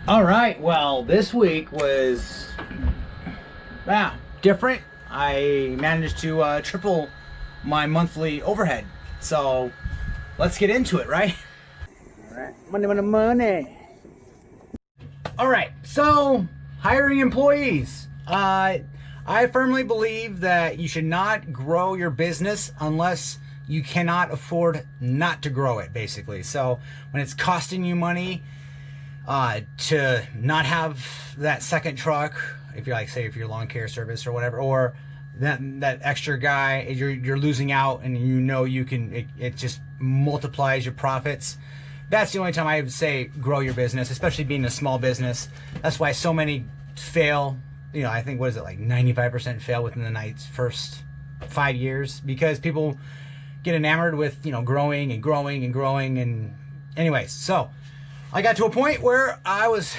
All right, well, this week was different. I managed to triple my monthly overhead. So let's get into it, right? All right, money, money, money. All right, so hiring employees. I firmly believe that you should not grow your business unless you cannot afford not to grow it, basically. So when it's costing you money, to not have that second truck, if you're like, say, if you're lawn care service or whatever, or that extra guy, you're losing out, and you know you can, it just multiplies your profits. That's the only time I would say grow your business, especially being a small business. That's why so many fail. You know, I think, what is it, like 95% fail within the first 5 years, because people get enamored with, you know, growing and growing and growing. And anyways, so I got to a point where I was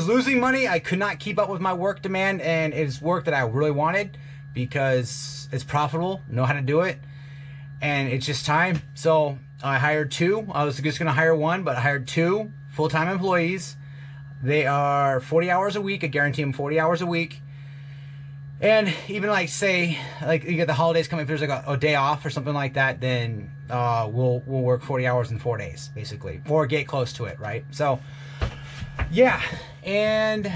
losing money. I could not keep up with my work demand, and it's work that I really wanted because it's profitable, know how to do it, and it's just time. So I hired two. I was just going to hire one, but I hired two full-time employees. They are 40 hours a week. I guarantee them 40 hours a week. And even like, say, like you get the holidays coming, if there's like a day off or something like that, then we'll work 40 hours in 4 days, basically, or get close to it, right? So yeah, and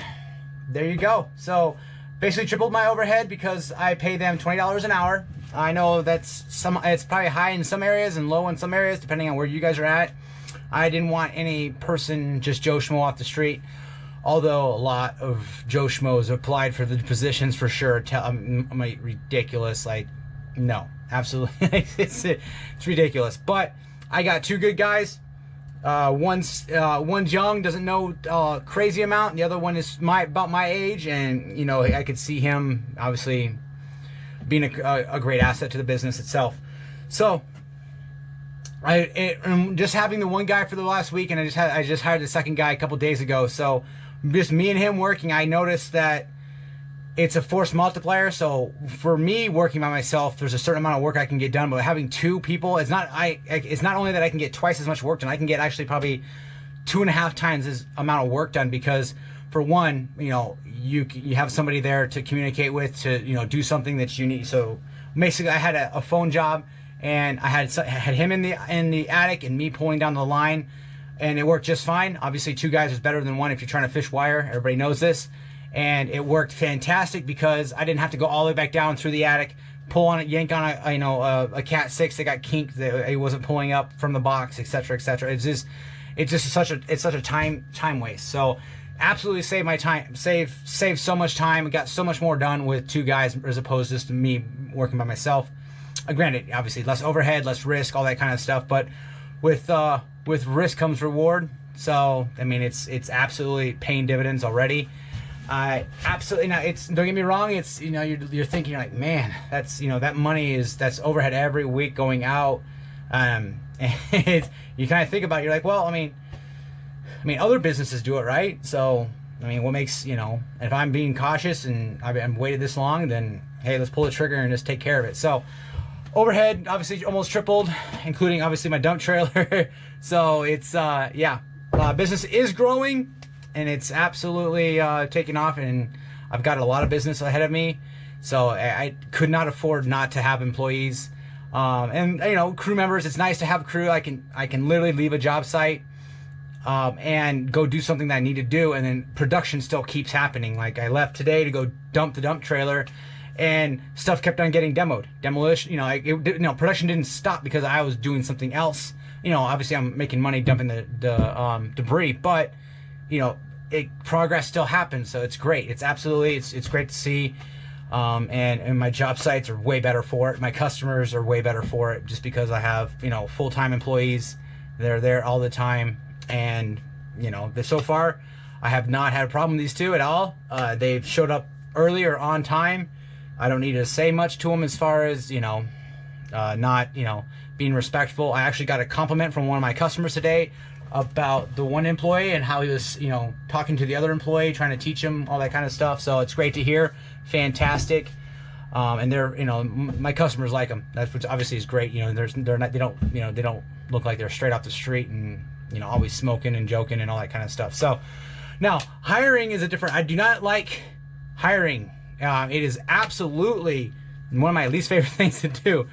there you go. So basically tripled my overhead because I pay them $20 an hour. I know it's probably high in some areas and low in some areas, depending on where you guys are at. I didn't want any person, just Joe Schmo off the street, although a lot of Joe Schmoes applied for the positions for sure. I'm ridiculous. Like, no, absolutely. it's ridiculous. But I got two good guys. One's young, doesn't know crazy amount. And the other one is about my age, and you know, I could see him obviously being a great asset to the business itself. So just having the one guy for the last week, and I just hired the second guy a couple days ago. So just me and him working, I noticed that it's a force multiplier. So for me working by myself, there's a certain amount of work I can get done, but having two people, it's not only that I can get twice as much work done, I can get actually probably 2.5 times this amount of work done, because for one, you know, you have somebody there to communicate with, to, you know, do something that you need. So basically I had a phone job, and I had him in the attic and me pulling down the line, and it worked just fine. Obviously 2 guys is better than 1 if you're trying to fish wire. Everybody knows this. And it worked fantastic because I didn't have to go all the way back down through the attic, pull on it, yank on a Cat 6 that got kinked, that it wasn't pulling up from the box, etc., etc. It's just such a time waste. So absolutely saved my time, saved so much time, got so much more done with 2 guys as opposed to just me working by myself. Granted, obviously less overhead, less risk, all that kind of stuff, but with risk comes reward. So I mean, it's absolutely paying dividends already. Absolutely. Now, don't get me wrong, it's, you know, you're thinking like, man, that's, you know, that money that's overhead every week going out. And you kind of think about it, you're like, well, I mean other businesses do it, right? So I mean, what makes, you know, if I'm being cautious and I've waited this long, then hey, let's pull the trigger and just take care of it. So overhead obviously almost tripled, including obviously my dump trailer. So it's business is growing, and it's absolutely taking off, and I've got a lot of business ahead of me. So I could not afford not to have employees, and you know, crew members. It's nice to have crew. I can literally leave a job site and go do something that I need to do, and then production still keeps happening. Like I left today to go dump the dump trailer, and stuff kept on getting demolition. You know, production didn't stop because I was doing something else. You know, obviously I'm making money dumping the debris, but you know, progress still happens. So it's great. It's absolutely, it's great to see. And my job sites are way better for it. My customers are way better for it, just because I have, you know, full-time employees. They're there all the time, and you know, so far I have not had a problem with these two at all. They've showed up early or on time. I don't need to say much to them as far as, you know, not, you know, being respectful. I actually got a compliment from one of my customers today about the one employee and how he was, you know, talking to the other employee, trying to teach him all that kind of stuff. So it's great to hear. Fantastic. And they're, you know, my customers like them. That's what obviously is great. You know, they don't look like they're straight off the street and, you know, always smoking and joking and all that kind of stuff. So Now, hiring is a different. I do not like hiring. It is absolutely one of my least favorite things to do.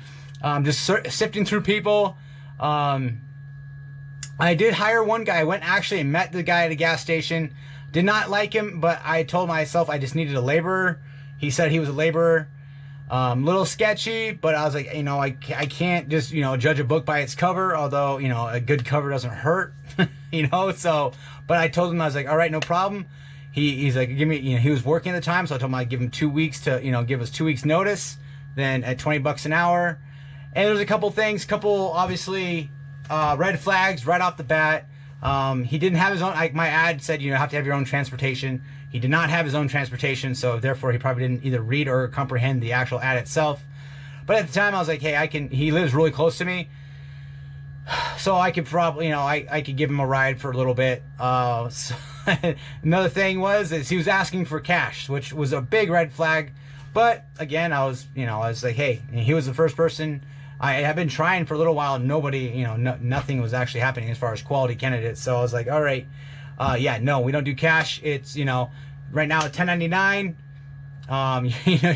Just sifting through people. I did hire one guy. I went actually and met the guy at a gas station. Did not like him, but I told myself I just needed a laborer. He said he was a laborer. Little sketchy, but I was like, I can't just, judge a book by its cover, although, a good cover doesn't hurt, so, but I told him, I was like, all right, no problem. He's like, give me, he was working at the time, so I told him I'd give him 2 weeks to, give us 2 weeks notice, then at $20 an hour. And there's a couple things, obviously, red flags right off the bat. He didn't have his own, my ad said, you have to have your own transportation. He did not have his own transportation, so therefore he probably didn't either read or comprehend the actual ad itself. But at the time I was like, hey, he lives really close to me, so I could probably, I could give him a ride for a little bit. So another thing was he was asking for cash, which was a big red flag. But again, I was like, hey, he was the first person. I have been trying for a little while. Nobody, nothing was actually happening as far as quality candidates. So I was like, all right, yeah, no, we don't do cash. It's, right now at $10.99.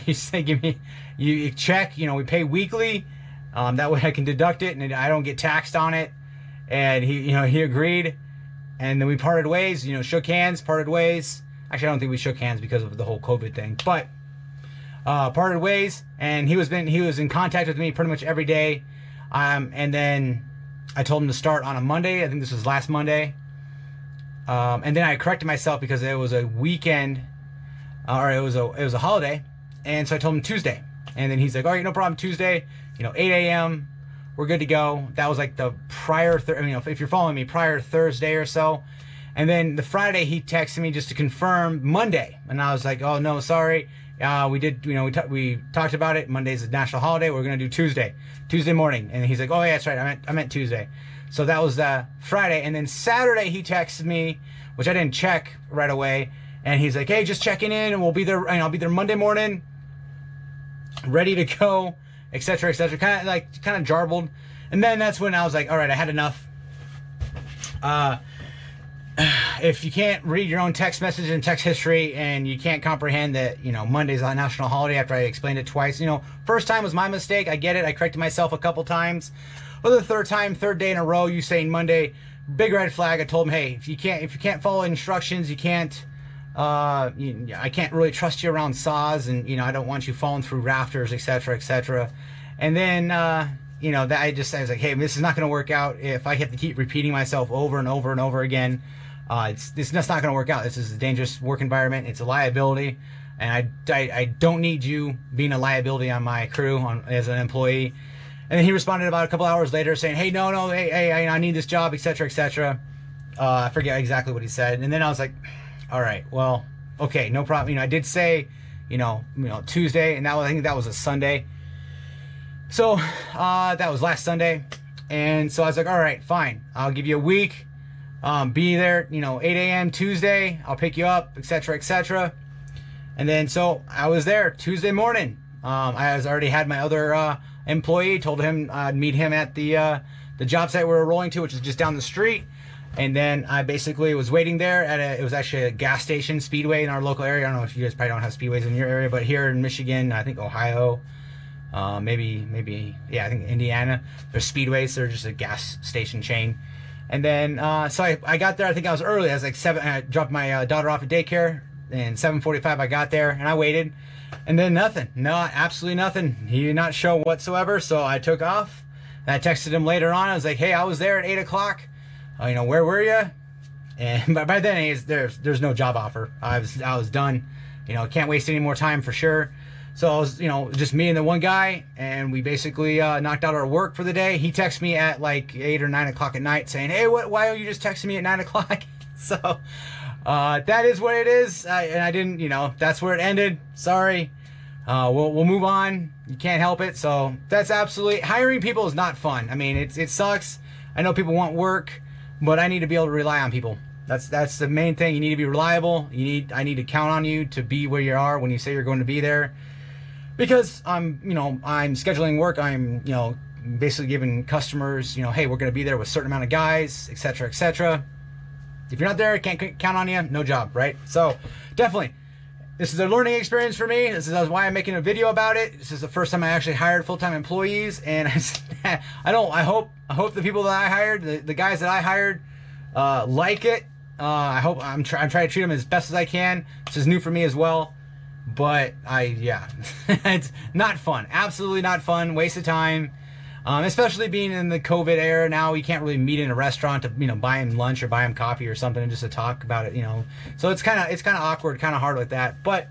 You say, give me, you check, we pay weekly. That way I can deduct it and I don't get taxed on it. And he agreed. And then we parted ways, shook hands, parted ways. Actually, I don't think we shook hands because of the whole COVID thing, but parted ways. And he was in contact with me pretty much every day. And then I told him to start on a Monday. I think this was last Monday. And then I corrected myself because it was a weekend, or it was a holiday, and so I told him Tuesday. And then he's like, all right, no problem, Tuesday, 8 a.m. we're good to go. That was like the prior, if you're following me, prior Thursday or so. And then the Friday he texted me just to confirm Monday, and I was like, oh no, sorry, we talked about it. Monday's a national holiday. We're gonna do Tuesday morning. And he's like, oh yeah, that's right, I meant Tuesday. So that was Friday. And then Saturday he texted me, which I didn't check right away. And he's like, hey, just checking in, and we'll be there. I'll be there Monday morning, ready to go, etc., etc. Kind of jarbled. And then that's when I was like, all right, I had enough. If you can't read your own text message and text history, and you can't comprehend that, Monday's a national holiday after I explained it twice, first time was my mistake. I get it. I corrected myself a couple times. But the third day in a row, you saying Monday, big red flag. I told him, hey, if you can't follow instructions, you can't, I can't really trust you around saws, and, I don't want you falling through rafters, etc., etc. And then, that I was like, hey, this is not going to work out if I have to keep repeating myself over and over and over again. It's not going to work out. This is a dangerous work environment. It's a liability, and I don't need you being a liability on my crew as an employee. And then he responded about a couple hours later saying, hey, no, hey, I need this job, etc., etc. I forget exactly what he said. And then I was like, all right, well, okay, no problem. I did say, Tuesday, and I think that was a Sunday. So that was last Sunday. And so I was like, all right, fine. I'll give you a week. Be there, 8 a.m. Tuesday. I'll pick you up, etc., etc. And then so I was there Tuesday morning. I already had my other employee, told him I'd meet him at the job site we were rolling to, which is just down the street. And then I basically was waiting there it was actually a gas station, Speedway, in our local area. I don't know if you guys probably don't have Speedways in your area, but here in Michigan, I think Ohio, maybe, yeah, I think Indiana, there's Speedways. They're just a gas station chain. And then, so I got there, I think I was early. I was like 7, I dropped my daughter off at daycare, and 7:45 I got there, and I waited. And then nothing. No, absolutely nothing. He did not show whatsoever, so I took off. And I texted him later on. I was like, hey, I was there at 8 o'clock. Where were you? And by then, there's no job offer. I was done. Can't waste any more time for sure. So I was, just me and the one guy, and we basically knocked out our work for the day. He texted me at like 8 or 9 o'clock at night saying, hey, why are you just texting me at 9 o'clock? So that is what it is. And I didn't, that's where it ended. Sorry. We'll move on. You can't help it. So that's absolutely, hiring people is not fun. I mean, it sucks. I know people want work, but I need to be able to rely on people. That's the main thing. You need to be reliable. I need to count on you to be where you are when you say you're going to be there. Because I'm scheduling work. I'm, basically giving customers, hey, we're going to be there with a certain amount of guys, etc., etc. If you're not there, can't count on you, no job, right? So definitely, this is a learning experience for me. This is why I'm making a video about it. This is the first time I actually hired full-time employees, and I hope the people that I hired, the guys that I hired, like it. I'm trying to treat them as best as I can. This is new for me as well, but yeah, it's not fun. Absolutely not fun. Waste of time. Especially being in the COVID era now, you can't really meet in a restaurant to, buy him lunch or buy him coffee or something and just to talk about it, So it's kind of awkward, kind of hard with that. But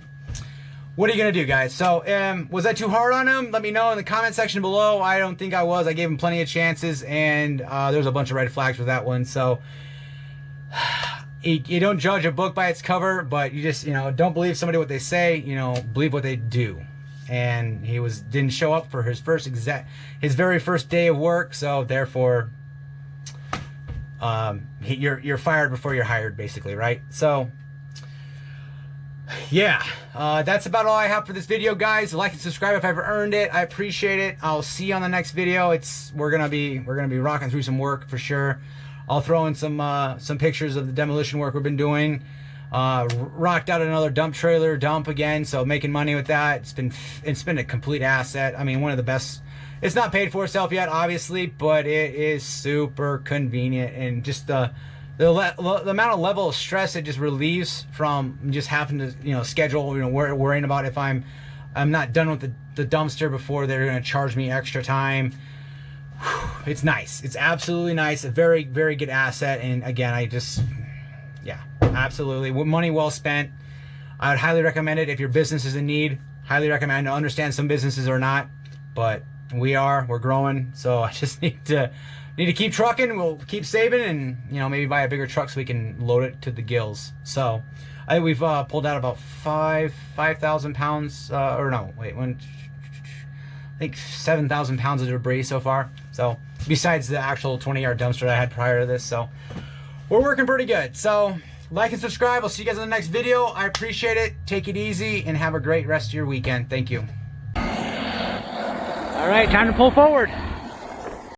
what are you gonna do, guys? So was I too hard on him? Let me know in the comment section below. I don't think I was. I gave him plenty of chances, and there's a bunch of red flags with that one. So you don't judge a book by its cover, but you just don't believe somebody what they say. Believe what they do. And he didn't show up for his very first day of work, so therefore you're fired before you're hired, basically, right? So yeah, that's about all I have for this video, guys. Like and subscribe if I've earned it. I appreciate it. I'll see you on the next video. We're gonna be rocking through some work for sure. I'll throw in some pictures of the demolition work we've been doing. Rocked out another dump again, so making money with that. It's been a complete asset. I mean, one of the best. It's not paid for itself yet, obviously, but it is super convenient, and just the amount of level of stress it just relieves from just having to schedule, worrying about if I'm not done with the dumpster before they're going to charge me extra time. It's nice. It's absolutely nice. A very, very good asset, and again, yeah, absolutely. Money well spent. I would highly recommend it if your business is in need. Highly recommend. I understand some businesses are not, but we're growing. So I just need to keep trucking. We'll keep saving, and maybe buy a bigger truck so we can load it to the gills. So I think we've pulled out about 5,000 pounds. Or no, wait, I think 7,000 pounds of debris so far. So besides the actual 20-yard dumpster I had prior to this, so. We're working pretty good. So like and subscribe. I'll see you guys in the next video. I appreciate it. Take it easy and have a great rest of your weekend. Thank you. All right, time to pull forward.